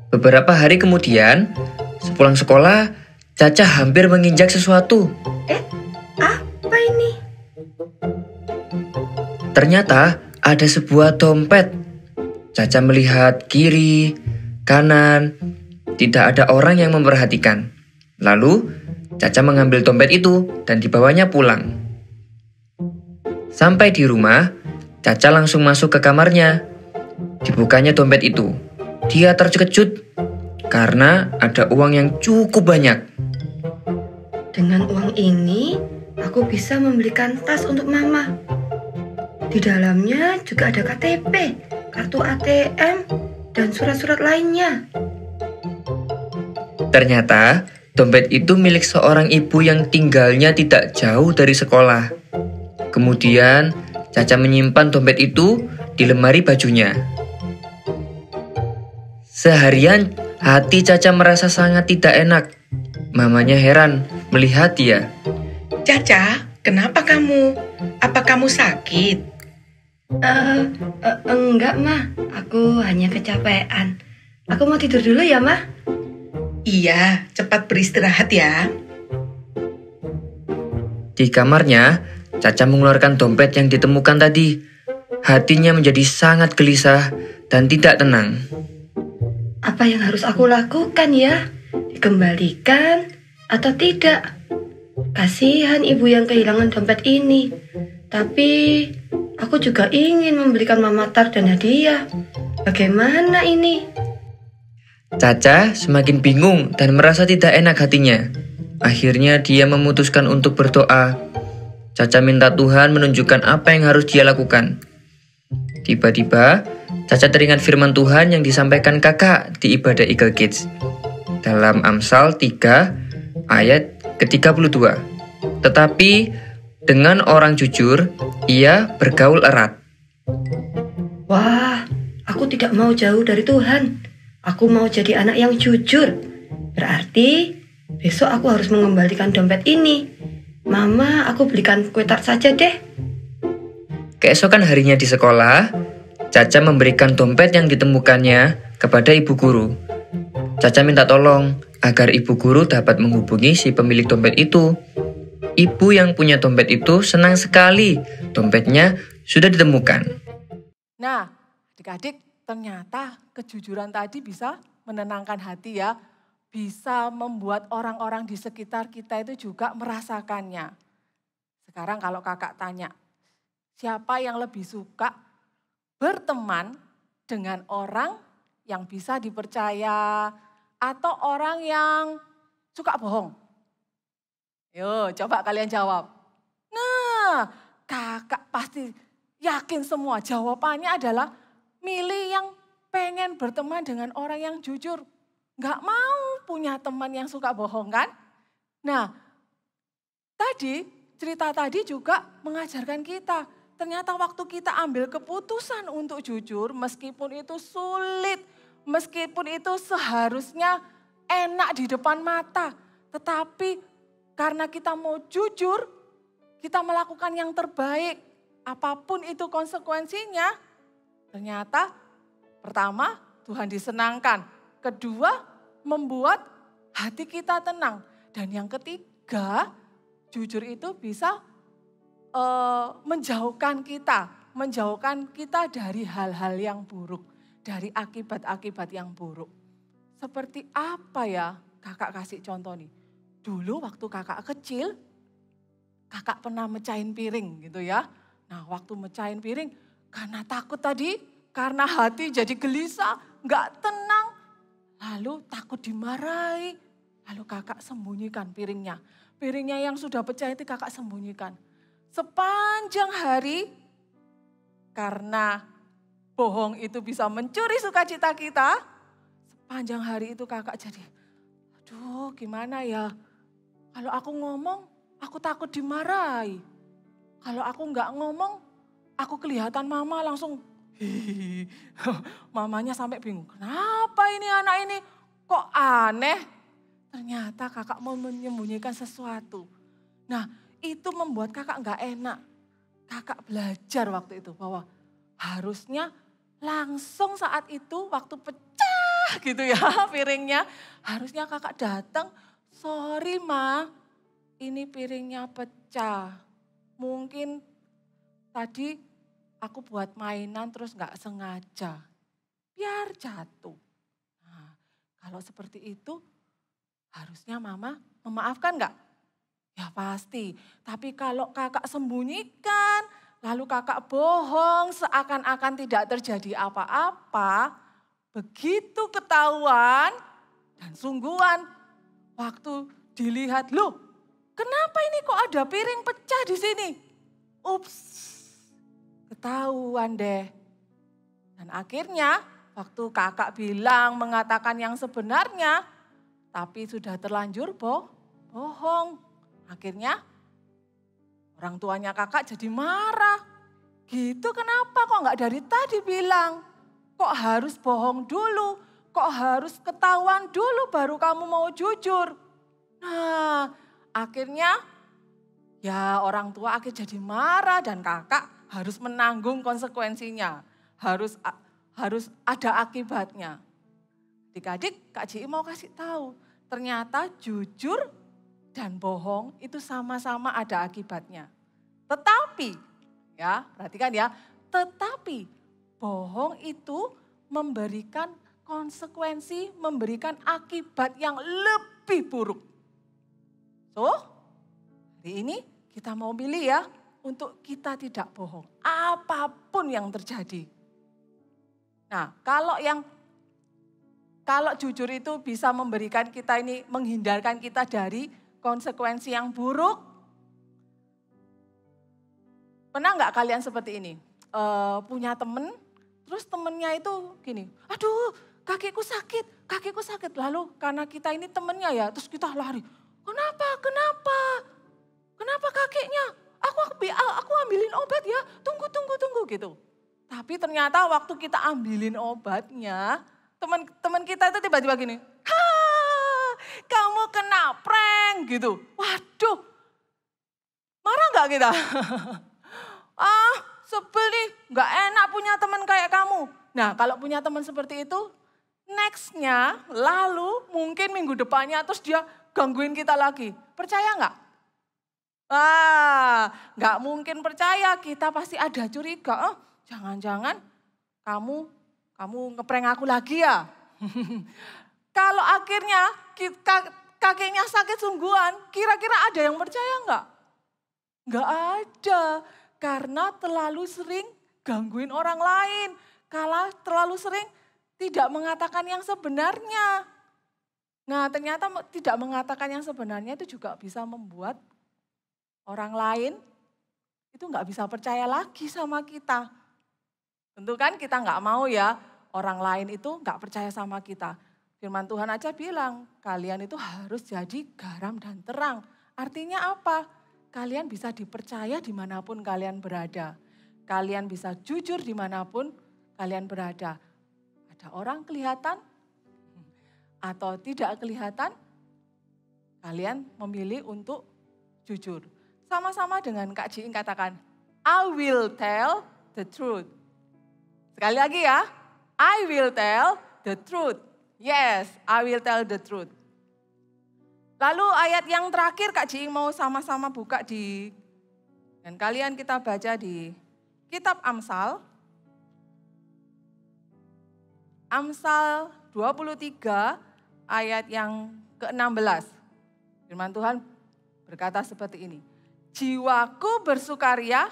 Beberapa hari kemudian, sepulang sekolah, Caca hampir menginjak sesuatu. Apa ini? Ternyata ada sebuah dompet. Caca melihat kiri, kanan, tidak ada orang yang memperhatikan. Lalu, Caca mengambil dompet itu dan dibawanya pulang. Sampai di rumah, Caca langsung masuk ke kamarnya. Dibukanya dompet itu. Dia terkejut karena ada uang yang cukup banyak. Dengan uang ini, aku bisa membelikan tas untuk mama. Di dalamnya juga ada KTP, kartu ATM, dan surat-surat lainnya. Ternyata, dompet itu milik seorang ibu yang tinggalnya tidak jauh dari sekolah. Kemudian, Caca menyimpan dompet itu di lemari bajunya. Seharian, hati Caca merasa sangat tidak enak. Mamanya heran melihat dia. Caca, kenapa kamu? Apa kamu sakit? Enggak, Ma. Aku hanya kecapean. Aku mau tidur dulu ya, Ma. Iya, cepat beristirahat ya. Di kamarnya, Caca mengeluarkan dompet yang ditemukan tadi. Hatinya menjadi sangat gelisah dan tidak tenang. Apa yang harus aku lakukan ya? Dikembalikan atau tidak? Kasihan ibu yang kehilangan dompet ini. Tapi aku juga ingin membelikan mama tart dan hadiah. Bagaimana ini? Caca semakin bingung dan merasa tidak enak hatinya. Akhirnya dia memutuskan untuk berdoa. Caca minta Tuhan menunjukkan apa yang harus dia lakukan. Tiba-tiba, Caca teringat firman Tuhan yang disampaikan kakak di ibadah Eagle Kids. Dalam Amsal 3 ayat ke-32. Tetapi dengan orang jujur, ia bergaul erat. Wah, aku tidak mau jauh dari Tuhan. Aku mau jadi anak yang jujur. Berarti besok aku harus mengembalikan dompet ini. Mama, aku belikan kue tart saja deh. Keesokan harinya di sekolah, Caca memberikan dompet yang ditemukannya kepada ibu guru. Caca minta tolong agar ibu guru dapat menghubungi si pemilik dompet itu. Ibu yang punya dompet itu senang sekali dompetnya sudah ditemukan. Nah, adik-adik, ternyata kejujuran tadi bisa menenangkan hati ya. Bisa membuat orang-orang di sekitar kita itu juga merasakannya. Sekarang kalau kakak tanya, siapa yang lebih suka berteman dengan orang yang bisa dipercaya atau orang yang suka bohong? Yo, coba kalian jawab. Nah, kakak pasti yakin semua jawabannya adalah milih yang pengen berteman dengan orang yang jujur. Nggak mau punya teman yang suka bohong kan? Nah, cerita tadi juga mengajarkan kita. Ternyata waktu kita ambil keputusan untuk jujur, meskipun itu sulit, meskipun itu seharusnya enak di depan mata, Tetapi karena kita mau jujur, kita melakukan yang terbaik. Apapun itu konsekuensinya, ternyata pertama Tuhan disenangkan. Kedua, membuat hati kita tenang. Dan yang ketiga, jujur itu bisa menjauhkan kita dari hal-hal yang buruk, dari akibat-akibat yang buruk. Seperti apa ya? Kakak kasih contoh nih. Dulu waktu kakak kecil, kakak pernah mecahin piring gitu ya. Nah waktu mecahin piring, karena takut tadi, karena hati jadi gelisah, gak tenang. Lalu takut dimarahi, lalu kakak sembunyikan piringnya. Piringnya yang sudah pecah itu kakak sembunyikan. Sepanjang hari, karena bohong itu bisa mencuri sukacita kita, sepanjang hari itu kakak jadi, aduh gimana ya, kalau aku ngomong aku takut dimarahi. Kalau aku nggak ngomong, aku kelihatan mama langsung, hihihi. Mamanya sampai bingung, kenapa ini anak ini kok aneh? Ternyata kakak mau menyembunyikan sesuatu. Nah, itu membuat kakak nggak enak. Kakak belajar waktu itu bahwa harusnya langsung saat itu waktu pecah gitu ya piringnya. Harusnya kakak datang, sorry ma, ini piringnya pecah. Mungkin tadi aku buat mainan terus nggak sengaja. Biar jatuh. Nah, kalau seperti itu harusnya mama memaafkan nggak? Ya pasti, tapi kalau kakak sembunyikan, lalu kakak bohong seakan-akan tidak terjadi apa-apa, begitu ketahuan dan sungguhan, waktu dilihat, loh kenapa ini kok ada piring pecah di sini? Ups, ketahuan deh. Dan akhirnya waktu kakak bilang mengatakan yang sebenarnya, tapi sudah terlanjur bohong. Akhirnya orang tuanya kakak jadi marah. Gitu kenapa kok nggak dari tadi bilang? Kok harus bohong dulu? Kok harus ketahuan dulu baru kamu mau jujur? Nah akhirnya ya orang tua akhirnya jadi marah dan kakak harus menanggung konsekuensinya. Harus ada akibatnya. Adik-adik Kak Ji mau kasih tahu. Ternyata jujur dan bohong itu sama-sama ada akibatnya. Tetapi, ya perhatikan ya, tetapi bohong itu memberikan konsekuensi, memberikan akibat yang lebih buruk. So, hari ini kita mau pilih ya, untuk kita tidak bohong. Apapun yang terjadi. Nah, kalau jujur itu bisa memberikan kita ini, menghindarkan kita dari konsekuensi yang buruk. Pernah nggak kalian seperti ini? Punya temen, terus temennya itu gini, aduh kakiku sakit. Lalu karena kita ini temennya ya, terus kita lari. Kenapa kakeknya? Aku ambilin obat ya, tunggu gitu. Tapi ternyata waktu kita ambilin obatnya, teman kita itu tiba-tiba gini, kamu kena prank gitu. Waduh, marah gak kita? Sebel nih, gak enak punya teman kayak kamu. Nah kalau punya teman seperti itu, nextnya lalu mungkin minggu depannya terus dia gangguin kita lagi. Percaya gak? Gak mungkin percaya, kita pasti ada curiga. Jangan-jangan kamu ngeprank aku lagi ya? Kalau akhirnya kakeknya sakit sungguhan, kira-kira ada yang percaya enggak? Enggak ada, karena terlalu sering gangguin orang lain. Kalau terlalu sering tidak mengatakan yang sebenarnya. Nah ternyata tidak mengatakan yang sebenarnya itu juga bisa membuat orang lain itu enggak bisa percaya lagi sama kita. Tentu kan kita enggak mau ya orang lain itu enggak percaya sama kita. Firman Tuhan aja bilang, kalian itu harus jadi garam dan terang. Artinya apa? Kalian bisa dipercaya dimanapun kalian berada. Kalian bisa jujur dimanapun kalian berada. Ada orang kelihatan atau tidak kelihatan, kalian memilih untuk jujur. Sama-sama dengan Kak Jiing katakan, I will tell the truth. Sekali lagi ya, I will tell the truth. Yes, I will tell the truth. Lalu ayat yang terakhir Kak Jiing mau sama-sama buka dan kalian kita baca di kitab Amsal. Amsal 23 ayat yang ke-16. Firman Tuhan berkata seperti ini. Jiwaku bersukaria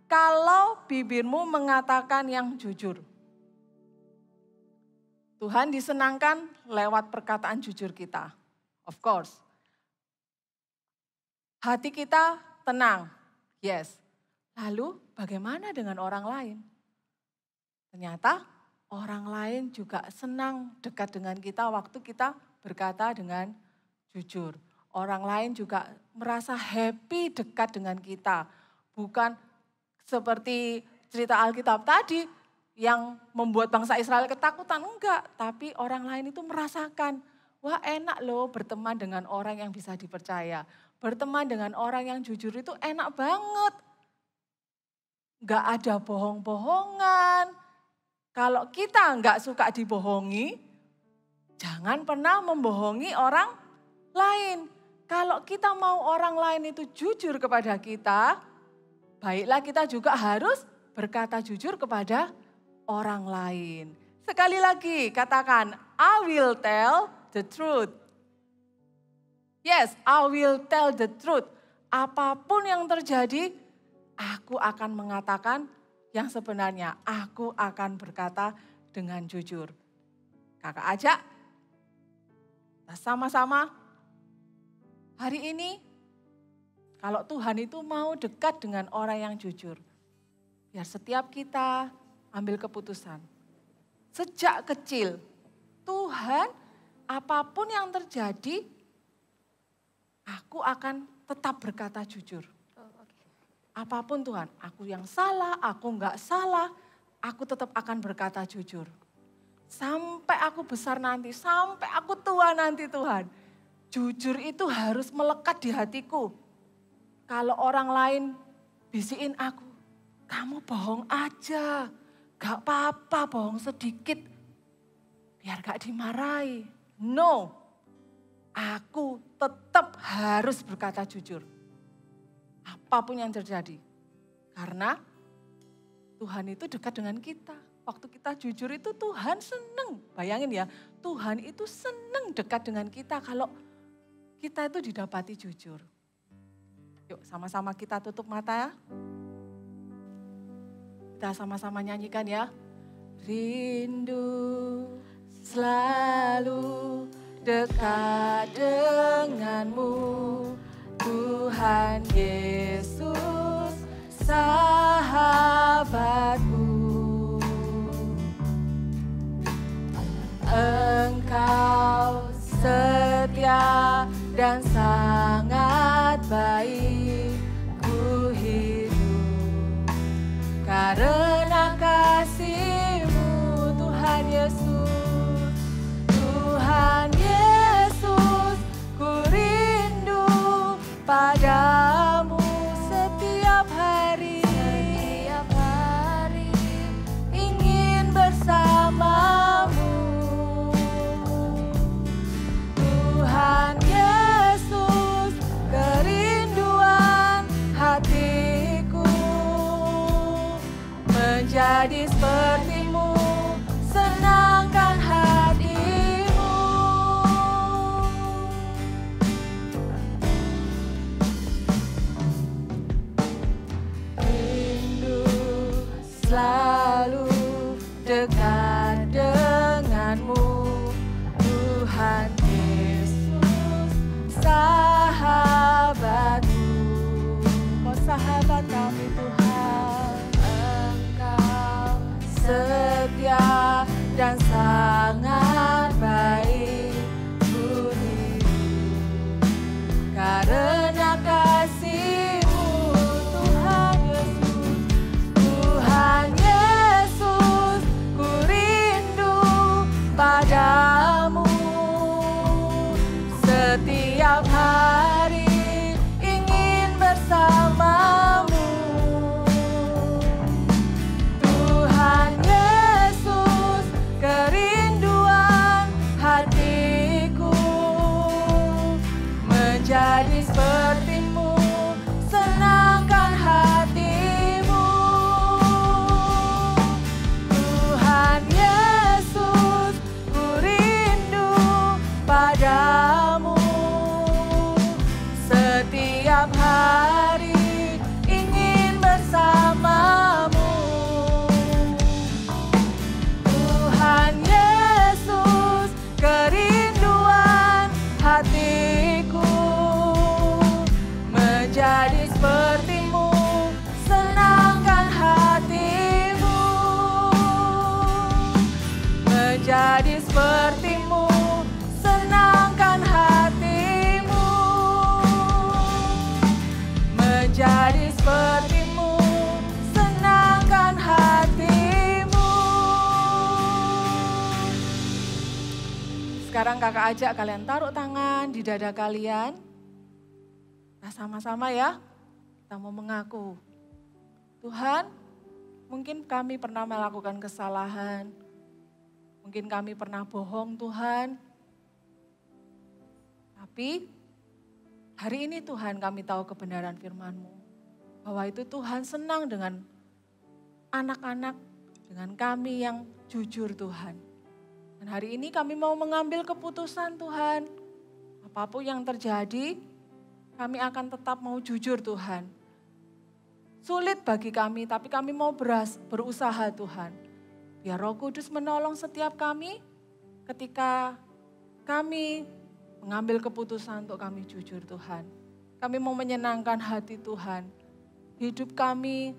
kalau bibirmu mengatakan yang jujur. Tuhan disenangkan lewat perkataan jujur kita. Of course. Hati kita tenang. Yes. Lalu bagaimana dengan orang lain? Ternyata orang lain juga senang dekat dengan kita waktu kita berkata dengan jujur. Orang lain juga merasa happy dekat dengan kita. Bukan seperti cerita Alkitab tadi yang membuat bangsa Israel ketakutan. Enggak, tapi orang lain itu merasakan, wah enak loh berteman dengan orang yang bisa dipercaya. Berteman dengan orang yang jujur itu enak banget. Enggak ada bohong-bohongan. Kalau kita enggak suka dibohongi, jangan pernah membohongi orang lain. Kalau kita mau orang lain itu jujur kepada kita, baiklah kita juga harus berkata jujur kepada orang lain. Sekali lagi katakan, I will tell the truth. Yes, I will tell the truth. Apapun yang terjadi, aku akan mengatakan yang sebenarnya. Aku akan berkata dengan jujur. Kakak ajak, kita sama-sama hari ini, kalau Tuhan itu mau dekat dengan orang yang jujur. Biar setiap kita ambil keputusan. Sejak kecil, Tuhan apapun yang terjadi, aku akan tetap berkata jujur. Apapun Tuhan, aku yang salah, aku enggak salah, aku tetap akan berkata jujur. Sampai aku besar nanti, sampai aku tua nanti Tuhan. Jujur itu harus melekat di hatiku. Kalau orang lain bisikin aku, kamu bohong aja, gak apa-apa bohong sedikit, biar gak dimarahi. No, aku tetap harus berkata jujur. Apapun yang terjadi. Karena Tuhan itu dekat dengan kita. Waktu kita jujur itu Tuhan seneng. Bayangin ya, Tuhan itu seneng dekat dengan kita kalau kita itu didapati jujur. Yuk sama-sama kita tutup mata ya. Kita sama-sama nyanyikan ya. Rindu selalu dekat denganmu, Tuhan Yesus sahabatku. Engkau setia dan sangat baik, ku hidup karena kasih-Mu Tuhan Yesus. Tuhan Yesus, ku rindu padamu setiap hari, ingin bersamamu. Tuhan Yesus, kerinduan hatiku menjadi seperti-Mu, senangkan hati-Mu. Rindu selalu dekat denganmu, Tuhan sahabatku, oh sahabat kami Tuhan. Engkau setia dan sangat baik, ku hidup karena kasih-Mu Tuhan Yesus. Tuhan Yesus, ku rindu padamu setiap hari. sepertimu, senangkan hatimu. Menjadi sepertimu, senangkan hatimu. Sekarang kakak ajak kalian taruh tangan di dada kalian. Nah, sama-sama ya, kita mau mengaku. Tuhan, mungkin kami pernah melakukan kesalahan. Mungkin kami pernah bohong Tuhan. Tapi hari ini Tuhan kami tahu kebenaran firman-Mu. Bahwa itu Tuhan senang dengan anak-anak, dengan kami yang jujur Tuhan. Dan hari ini kami mau mengambil keputusan Tuhan. Apapun yang terjadi, kami akan tetap mau jujur Tuhan. Sulit bagi kami, tapi kami mau berusaha Tuhan. Biar Roh Kudus menolong setiap kami ketika kami mengambil keputusan untuk kami jujur Tuhan. Kami mau menyenangkan hati Tuhan. Hidup kami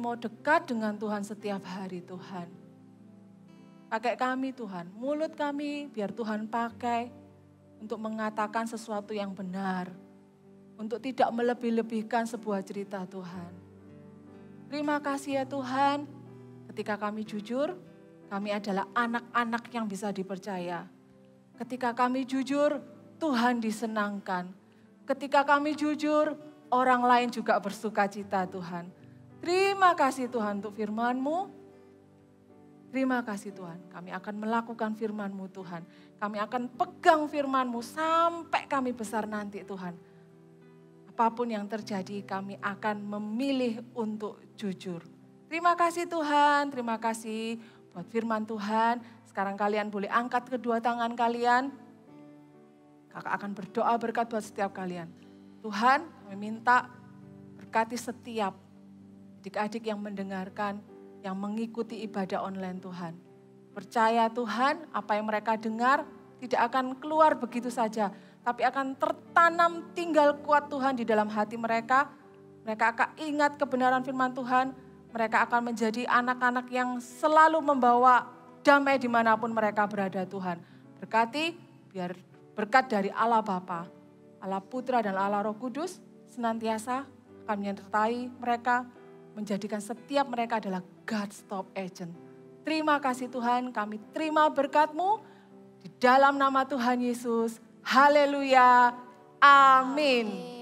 mau dekat dengan Tuhan setiap hari Tuhan. Pakai kami Tuhan, mulut kami biar Tuhan pakai untuk mengatakan sesuatu yang benar. Untuk tidak melebih-lebihkan sebuah cerita Tuhan. Terima kasih ya Tuhan, ketika kami jujur, kami adalah anak-anak yang bisa dipercaya. Ketika kami jujur, Tuhan disenangkan. Ketika kami jujur, orang lain juga bersuka cita Tuhan. Terima kasih Tuhan untuk firman-Mu. Terima kasih Tuhan, kami akan melakukan firman-Mu Tuhan. Kami akan pegang firman-Mu sampai kami besar nanti Tuhan. Apapun yang terjadi, kami akan memilih untuk jujur. Terima kasih Tuhan, terima kasih buat firman Tuhan. Sekarang kalian boleh angkat kedua tangan kalian. Kakak akan berdoa berkat buat setiap kalian. Tuhan, kami minta berkati setiap adik-adik yang mendengarkan, yang mengikuti ibadah online Tuhan. Percaya Tuhan, apa yang mereka dengar tidak akan keluar begitu saja, tapi akan tertanam tinggal kuat Tuhan di dalam hati mereka. Mereka akan ingat kebenaran firman Tuhan. Mereka akan menjadi anak-anak yang selalu membawa damai dimanapun mereka berada Tuhan. Berkati, biar berkat dari Allah Bapa, Allah Putra dan Allah Roh Kudus senantiasa akan menyertai mereka, menjadikan setiap mereka adalah God's top agent. Terima kasih Tuhan, kami terima berkat-Mu di dalam nama Tuhan Yesus. Haleluya. Amin.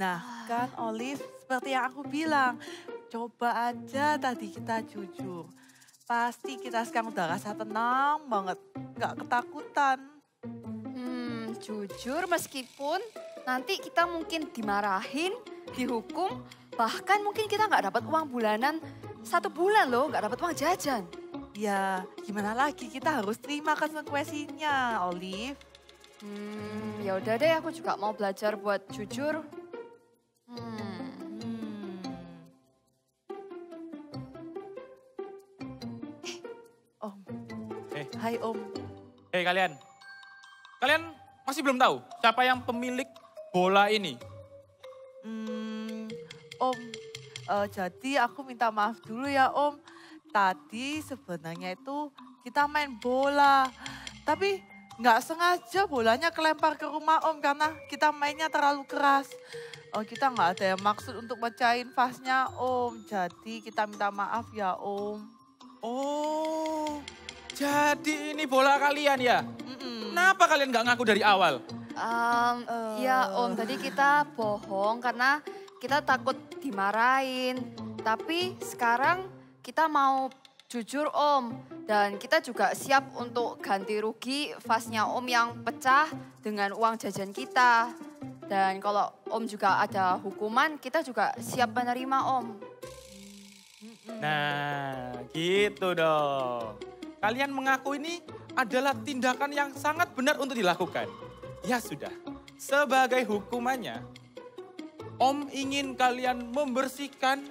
Nah, kan Olive, seperti yang aku bilang, Coba aja tadi kita jujur. Pasti kita sekarang udah rasa tenang banget. Gak ketakutan. Jujur meskipun nanti kita mungkin dimarahin, dihukum, bahkan mungkin kita nggak dapat uang bulanan 1 bulan loh, nggak dapat uang jajan. Ya, gimana lagi, kita harus terima konsekuensinya, Olive. Ya udah deh, aku juga mau belajar buat jujur. Om. Hai Om. Hei kalian. Kalian masih belum tahu siapa yang pemilik bola ini? Om, jadi aku minta maaf dulu ya Om. Tadi sebenarnya itu kita main bola. Tapi nggak sengaja bolanya kelempar ke rumah Om karena kita mainnya terlalu keras. Kita nggak ada yang maksud untuk mecahin vasnya Om. Jadi kita minta maaf ya Om. Oh, jadi ini bola kalian ya? Kenapa kalian nggak ngaku dari awal? Ya Om, tadi kita bohong karena kita takut dimarahin. Tapi sekarang kita mau jujur Om. Dan kita juga siap untuk ganti rugi vasnya Om yang pecah dengan uang jajan kita. Dan kalau Om juga ada hukuman, kita juga siap menerima Om. Nah, gitu dong. Kalian mengaku ini adalah tindakan yang sangat benar untuk dilakukan. Ya sudah, sebagai hukumannya, Om ingin kalian membersihkan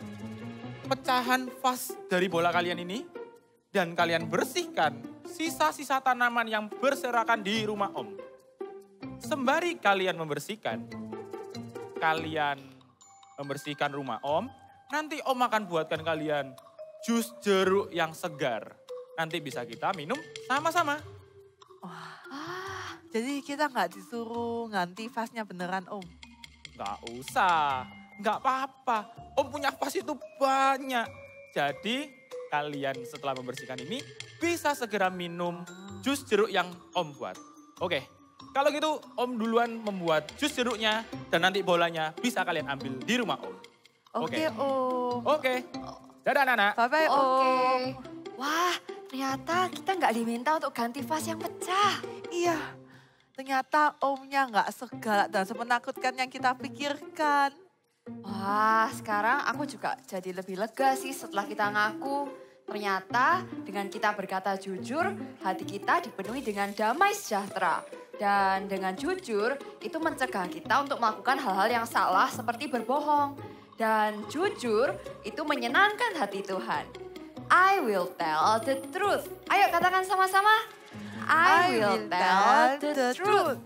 pecahan vas dari bola kalian ini. Dan kalian bersihkan sisa-sisa tanaman yang berserakan di rumah Om. Sembari kalian membersihkan rumah Om, nanti Om akan buatkan kalian jus jeruk yang segar. Nanti bisa kita minum sama-sama. Jadi kita nggak disuruh ganti vasnya beneran Om? Nggak usah, nggak apa-apa. Om punya vas itu banyak. Jadi kalian setelah membersihkan ini bisa segera minum jus jeruk yang Om buat. Oke, kalau gitu Om duluan membuat jus jeruknya dan nanti bolanya bisa kalian ambil di rumah Om. Oke Om. Oke, dadah anak-anak. Bye-bye Om. Wah, ternyata kita nggak diminta untuk ganti vas yang pecah. Iya, ternyata Omnya nggak segalak dan semenakutkan yang kita pikirkan. Wah, sekarang aku juga jadi lebih lega sih setelah kita ngaku. Ternyata dengan kita berkata jujur, hati kita dipenuhi dengan damai sejahtera. Dan dengan jujur, itu mencegah kita untuk melakukan hal-hal yang salah seperti berbohong. Dan jujur, itu menyenangkan hati Tuhan. I will tell the truth. Ayo katakan sama-sama. I will tell the truth.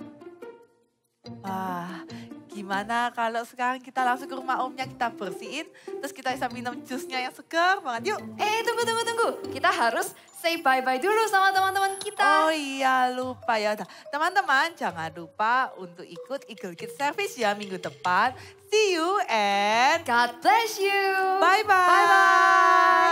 Wah, gimana kalau sekarang kita langsung ke rumah Omnya, kita bersihin, terus kita bisa minum jusnya yang segar banget, yuk. Tunggu. Kita harus say bye-bye dulu sama teman-teman kita. Oh iya, lupa ya. Teman-teman, jangan lupa untuk ikut Eagle Kids Service ya minggu depan. See you and God bless you. Bye-bye. Bye-bye.